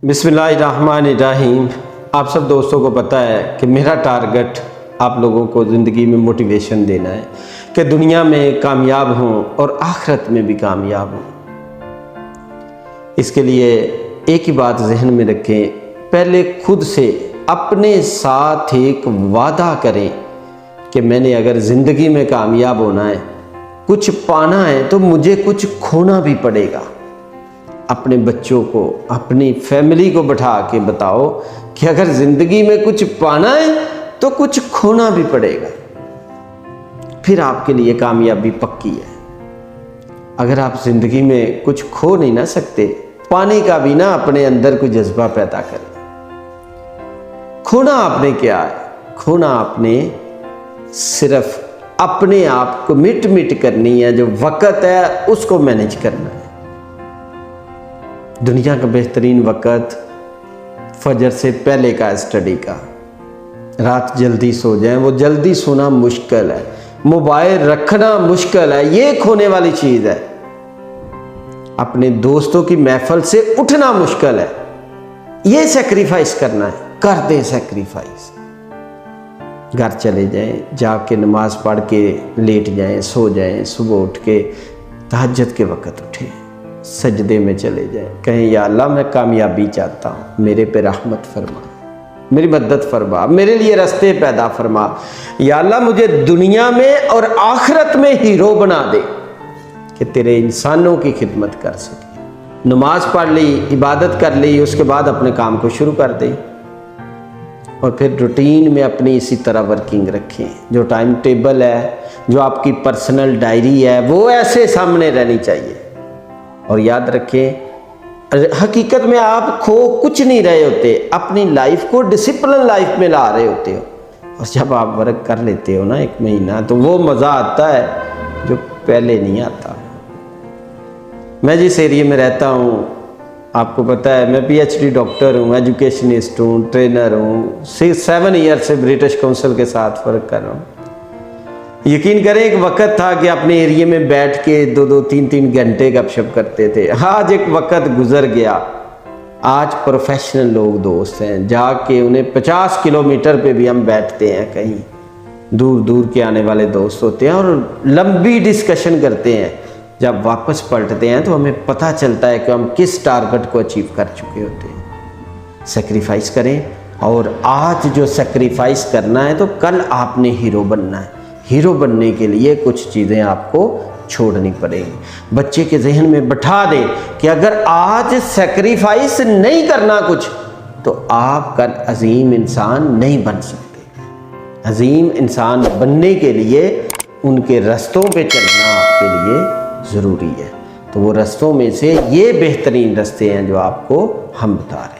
बिस्मिल्लाहिर्रहमानिर्रहीम। आप सब दोस्तों को पता है कि मेरा टारगेट आप लोगों को ज़िंदगी में मोटिवेशन देना है कि दुनिया में कामयाब हों और आखिरत में भी कामयाब हों। इसके लिए एक ही बात जहन में रखें, पहले खुद से अपने साथ एक वादा करें कि मैंने अगर ज़िंदगी में कामयाब होना है, कुछ पाना है, तो मुझे कुछ खोना भी पड़ेगा। अपने बच्चों को, अपनी फैमिली को बैठा के बताओ कि अगर ज़िंदगी में कुछ पाना है तो कुछ खोना भी पड़ेगा, फिर आपके लिए कामयाबी पक्की है। अगर आप ज़िंदगी में कुछ खो नहीं ना सकते, पाने का भी ना अपने अंदर कोई जज्बा पैदा करें। खोना आपने क्या है? खोना आपने सिर्फ अपने आप को मिट करनी है, जो वक़्त है उसको मैनेज करना है। दुनिया का बेहतरीन वक़्त फजर से पहले का स्टडी का। रात जल्दी सो जाएं, वो जल्दी सोना मुश्किल है, मोबाइल रखना मुश्किल है, ये खोने वाली चीज़ है। अपने दोस्तों की महफिल से उठना मुश्किल है, ये सैक्रिफाइस करना है। कर दें सैक्रिफाइस। घर चले जाएं, जाके नमाज पढ़ के लेट जाएं, सो जाएं, सुबह उठ के तहज्जुद के वक़्त उठें, सजदे में चले जाएं, कहें या अल्लाह मैं कामयाबी चाहता हूँ, मेरे पे रहमत फरमा, मेरी मदद फरमा, मेरे लिए रास्ते पैदा फरमा। या अल्लाह मुझे दुनिया में और आखिरत में हीरो बना दे कि तेरे इंसानों की खिदमत कर सके। नमाज पढ़ ली, इबादत कर ली, उसके बाद अपने काम को शुरू कर दी और फिर रूटीन में अपनी इसी तरह वर्किंग रखें। जो टाइम टेबल है, जो आपकी पर्सनल डायरी है, वो ऐसे सामने रहनी चाहिए। और याद रखें, हकीकत में आप खो कुछ नहीं रहे होते, अपनी लाइफ को डिसिप्लिन लाइफ में ला रहे होते हो। और जब आप वर्क कर लेते हो ना 1 महीना, तो वो मज़ा आता है जो पहले नहीं आता। मैं जिस एरिया में रहता हूँ आपको पता है, मैं PhD डॉक्टर हूँ, एजुकेशनिस्ट हूँ, ट्रेनर हूँ, 7 ईयर से ब्रिटिश काउंसिल के साथ वर्क कर रहा हूँ। यकीन करें, एक वक़्त था कि अपने एरिया में बैठ के 2-2, 3-3 घंटे गपशप करते थे। आज एक वक़्त गुजर गया, आज प्रोफेशनल लोग दोस्त हैं, जाके उन्हें 50 किलोमीटर पे भी हम बैठते हैं, कहीं दूर दूर के आने वाले दोस्त होते हैं और लंबी डिस्कशन करते हैं। जब वापस पलटते हैं तो हमें पता चलता है कि हम किस टारगेट को अचीव कर चुके होते हैं। सेक्रीफाइस करें, और आज जो सेक्रीफाइस करना है तो कल आपने हीरो बनना है। हीरो बनने के लिए कुछ चीज़ें आपको छोड़नी पड़ेंगी। बच्चे के जहन में बैठा दें कि अगर आज सेक्रीफाइस नहीं करना कुछ, तो आप कल अजीम इंसान नहीं बन सकते। अजीम इंसान बनने के लिए उनके रास्तों पे चलना आपके लिए ज़रूरी है। तो वो रास्तों में से ये बेहतरीन रास्ते हैं जो आपको हम बता रहे हैं।